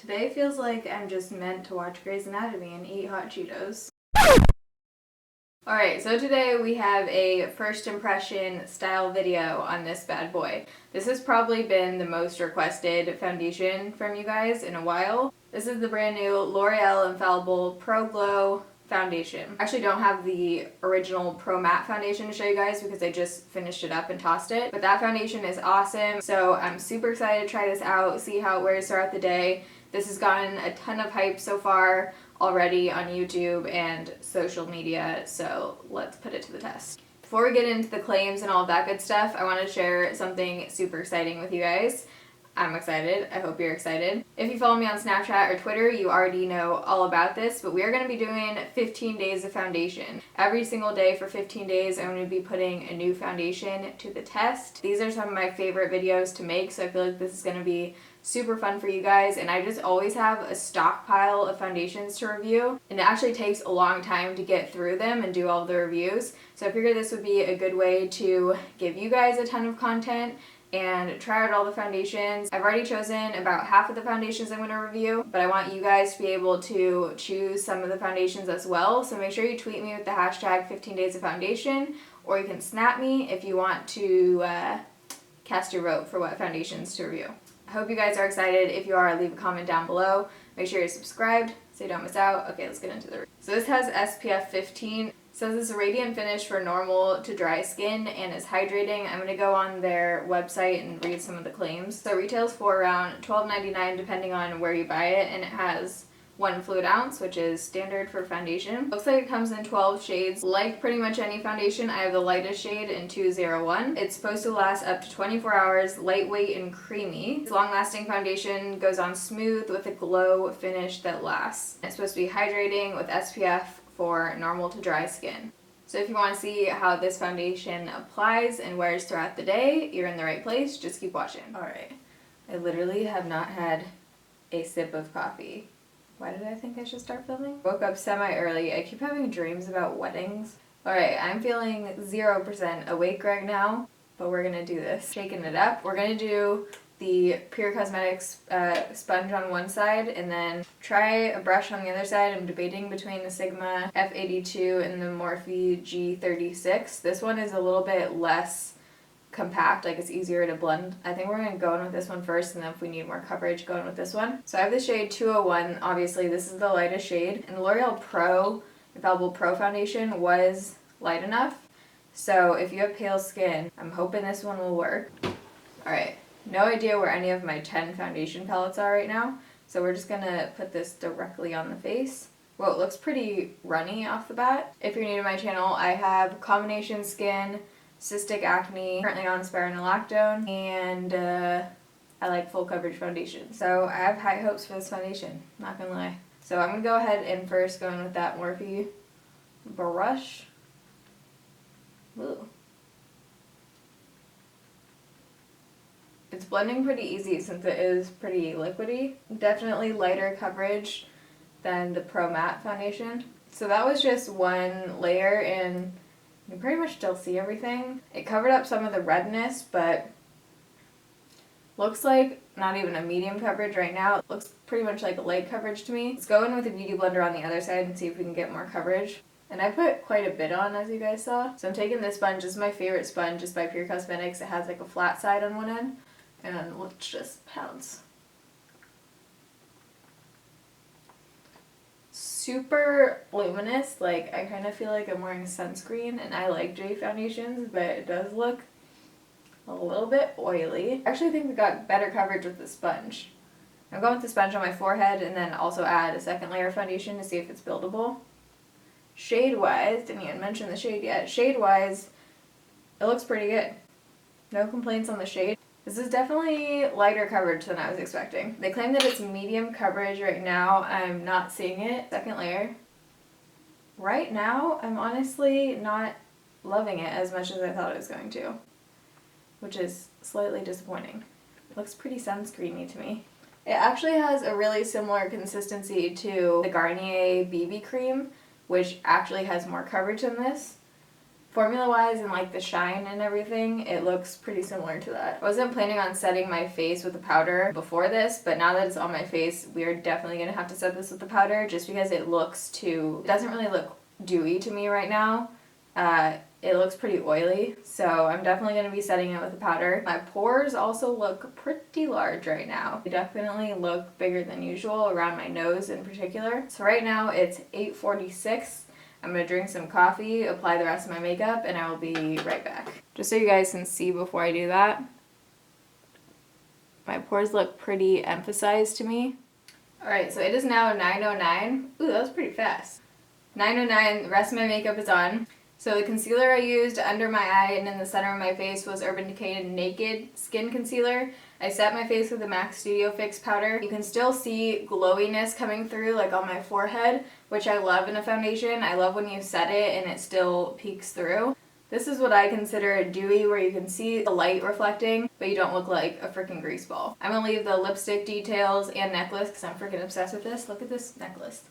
Today feels like I'm just meant to watch Grey's Anatomy and eat hot Cheetos. Alright, so today we have a first impression style video on this bad boy. This has probably been the most requested foundation from you guys in a while. This is the brand new L'Oreal Infallible Pro Glow foundation. I actually don't have the original Pro Matte foundation to show you guys because I just finished it up and tossed it. But that foundation is awesome, so I'm super excited to try this out, see how it wears throughout the day. This has gotten a ton of hype so far already on YouTube and social media, so let's put it to the test. Before we get into the claims and all of that good stuff, I want to share something super exciting with you guys. I'm excited. I hope you're excited. If you follow me on Snapchat or Twitter, you already know all about this, but we are going to be doing 15 days of foundation. Every single day for 15 days, I'm going to be putting a new foundation to the test. These are some of my favorite videos to make, so I feel like this is going to be super fun for you guys, and I just always have a stockpile of foundations to review, and it actually takes a long time to get through them and do all the reviews, so I figured this would be a good way to give you guys a ton of content and try out all the foundations. I've already chosen about half of the foundations I'm going to review, but I want you guys to be able to choose some of the foundations as well, so make sure you tweet me with the hashtag 15 days of foundation, or you can snap me if you want to cast your vote for what foundations to review. I hope you guys are excited. If you are, leave a comment down below. Make sure you're subscribed so you don't miss out. Okay, let's get into the review. So this has SPF 15. It says it's a radiant finish for normal to dry skin and is hydrating. I'm going to go on their website and read some of the claims. So it retails for around $12.99 depending on where you buy it, and it has 1 fluid ounce, which is standard for foundation. Looks like it comes in 12 shades. Like pretty much any foundation, I have the lightest shade in 201. It's supposed to last up to 24 hours, lightweight and creamy. This long-lasting foundation goes on smooth with a glow finish that lasts. It's supposed to be hydrating with SPF for normal to dry skin. So if you want to see how this foundation applies and wears throughout the day, you're in the right place. Just keep watching. Alright, I literally have not had a sip of coffee. Why did I think I should start filming? Woke up semi-early. I keep having dreams about weddings. Alright, I'm feeling 0% awake right now, but we're gonna do this. Shaking it up. We're gonna do the Pure Cosmetics sponge on one side and then try a brush on the other side. I'm debating between the Sigma F82 and the Morphe G36. This one is a little bit less compact, like it's easier to blend. I think we're going to go in with this one first, and then if we need more coverage, go in with this one. So I have the shade 201. Obviously this is the lightest shade, and the L'Oreal Pro Infallible Pro foundation was light enough, so if you have pale skin, I'm hoping this one will work. Alright, no idea where any of my 10 foundation palettes are right now, so we're just going to put this directly on the face. Whoa, it looks pretty runny off the bat. If you're new to my channel, I have combination skin, cystic acne, currently on spironolactone, and I like full coverage foundation. So I have high hopes for this foundation, not gonna lie. So I'm gonna go ahead and first go in with that Morphe brush. Ooh. It's blending pretty easy since it is pretty liquidy. Definitely lighter coverage than the Pro Matte foundation. So that was just one layer, and you can pretty much still see everything. It covered up some of the redness, but looks like not even a medium coverage right now. It looks pretty much like a light coverage to me. Let's go in with a beauty blender on the other side and see if we can get more coverage. And I put quite a bit on, as you guys saw. So I'm taking this sponge. This is my favorite sponge. It's by Pure Cosmetics. It has like a flat side on one end. And let's just pounce. Super luminous. Like, I kind of feel like I'm wearing sunscreen, and I like dewy foundations, but it does look a little bit oily. I actually think we got better coverage with the sponge. I'm going with the sponge on my forehead and then also add a second layer of foundation to see if it's buildable. Shade-wise, didn't even mention the shade yet. Shade-wise, it looks pretty good. No complaints on the shade. This is definitely lighter coverage than I was expecting. They claim that it's medium coverage right now. I'm not seeing it. Second layer. Right now, I'm honestly not loving it as much as I thought it was going to, which is slightly disappointing. It looks pretty sunscreeny to me. It actually has a really similar consistency to the Garnier BB cream, which actually has more coverage than this. Formula-wise and like the shine and everything, it looks pretty similar to that. I wasn't planning on setting my face with the powder before this, but now that it's on my face, we are definitely gonna have to set this with the powder just because it doesn't really look dewy to me right now. It looks pretty oily, so I'm definitely going to be setting it with the powder. My pores also look pretty large right now. They definitely look bigger than usual around my nose in particular. So right now it's 8:46. I'm going to drink some coffee, apply the rest of my makeup, and I will be right back. Just so you guys can see before I do that, my pores look pretty emphasized to me. Alright, so it is now 9:09. Ooh, that was pretty fast. 9:09, the rest of my makeup is on. So the concealer I used under my eye and in the center of my face was Urban Decay Naked Skin Concealer. I set my face with the MAC Studio Fix powder. You can still see glowiness coming through like on my forehead, which I love in a foundation. I love when you set it and it still peeks through. This is what I consider dewy, where you can see the light reflecting, but you don't look like a freaking grease ball. I'm gonna leave the lipstick details and necklace because I'm freaking obsessed with this. Look at this necklace.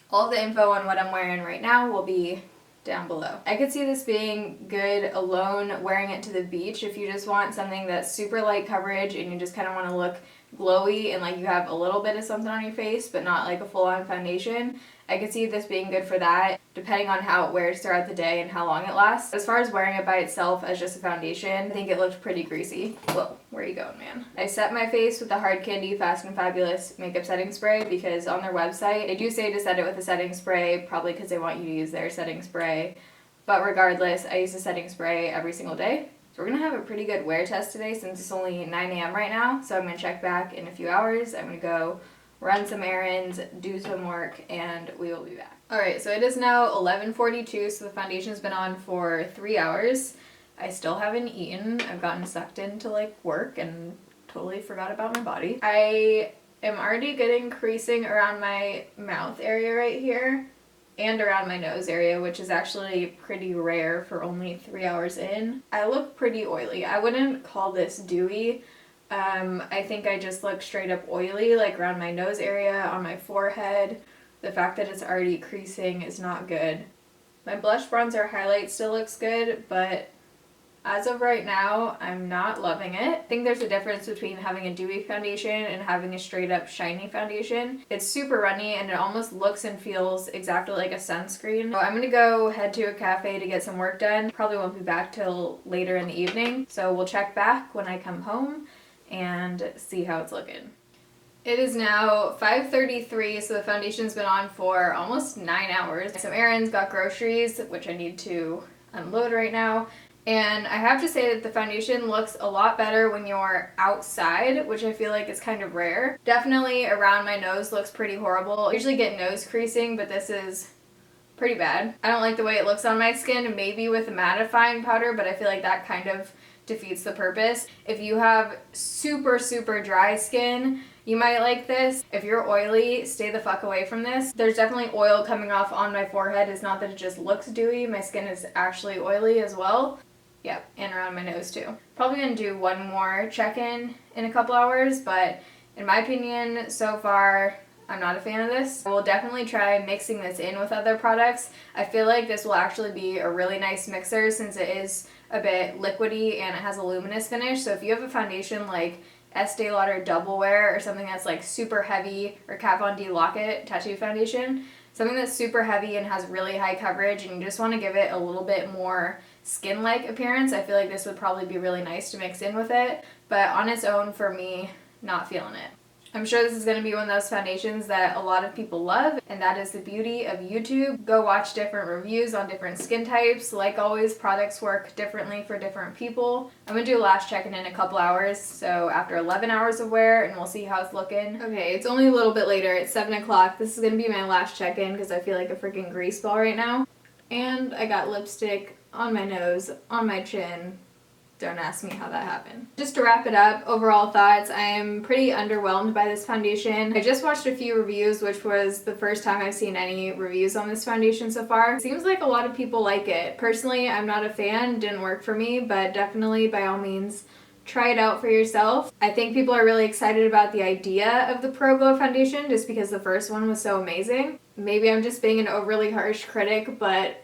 All the info on what I'm wearing right now will be down below. I could see this being good alone wearing it to the beach if you just want something that's super light coverage and you just kind of want to look glowy and like you have a little bit of something on your face but not like a full-on foundation. I could see this being good for that depending on how it wears throughout the day and how long it lasts. As far as wearing it by itself as just a foundation, I think it looked pretty greasy. Whoa, where are you going, man? I set my face with the Hard Candy Fast and Fabulous makeup setting spray because on their website they do say to set it with a setting spray, probably because they want you to use their setting spray. But regardless, I use a setting spray every single day. So we're going to have a pretty good wear test today since it's only 9 a.m. right now. So I'm going to check back in a few hours. I'm going to go run some errands, do some work, and we will be back. Alright, so it is now 11:42, so the foundation's been on for 3 hours. I still haven't eaten. I've gotten sucked into like work and totally forgot about my body. I am already getting creasing around my mouth area right here and around my nose area, which is actually pretty rare for only 3 hours in. I look pretty oily. I wouldn't call this dewy. I think I just look straight up oily, like around my nose area, on my forehead. The fact that it's already creasing is not good. My blush bronzer highlight still looks good, but as of right now, I'm not loving it. I think there's a difference between having a dewy foundation and having a straight up shiny foundation. It's super runny and it almost looks and feels exactly like a sunscreen. So I'm gonna go head to a cafe to get some work done. Probably won't be back till later in the evening. So we'll check back when I come home and see how it's looking. It is now 5:33, so the foundation's been on for almost 9 hours. Some errands, got groceries, which I need to unload right now. And I have to say that the foundation looks a lot better when you're outside, which I feel like is kind of rare. Definitely around my nose looks pretty horrible. I usually get nose creasing, but this is pretty bad. I don't like the way it looks on my skin, maybe with a mattifying powder, but I feel like that kind of defeats the purpose. If you have super, super dry skin, you might like this. If you're oily, stay the fuck away from this. There's definitely oil coming off on my forehead. It's not that it just looks dewy. My skin is actually oily as well. Yep, and around my nose too. Probably gonna do one more check-in in a couple hours, but in my opinion, so far, I'm not a fan of this. I will definitely try mixing this in with other products. I feel like this will actually be a really nice mixer since it is a bit liquidy and it has a luminous finish. So if you have a foundation like Estee Lauder Double Wear or something that's like super heavy, or Kat Von D Lock-It Tattoo Foundation, something that's super heavy and has really high coverage and you just want to give it a little bit more skin-like appearance, I feel like this would probably be really nice to mix in with it. But on its own, for me, not feeling it. I'm sure this is going to be one of those foundations that a lot of people love, and that is the beauty of YouTube. Go watch different reviews on different skin types. Like always, products work differently for different people. I'm going to do a last check-in in a couple hours, so after 11 hours of wear, and we'll see how it's looking. Okay, it's only a little bit later. It's 7 o'clock. This is going to be my last check-in because I feel like a freaking grease ball right now. And I got lipstick on my nose, on my chin. Don't ask me how that happened. Just to wrap it up, overall thoughts, I am pretty underwhelmed by this foundation. I just watched a few reviews, which was the first time I've seen any reviews on this foundation so far. It seems like a lot of people like it. Personally, I'm not a fan, didn't work for me, but definitely by all means, try it out for yourself. I think people are really excited about the idea of the Pro Glow foundation just because the first one was so amazing. Maybe I'm just being an overly harsh critic, but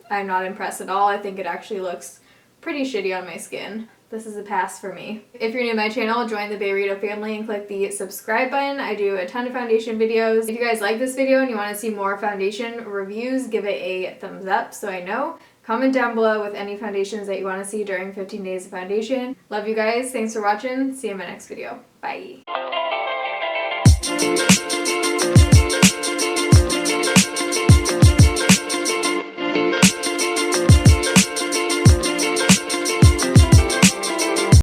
I'm not impressed at all. I think it actually looks pretty shitty on my skin. This is a pass for me. If you're new to my channel, join the Bayrito family and click the subscribe button. I do a ton of foundation videos. If you guys like this video and you want to see more foundation reviews, give it a thumbs up so I know. Comment down below with any foundations that you want to see during 15 days of foundation. Love you guys. Thanks for watching. See you in my next video. Bye.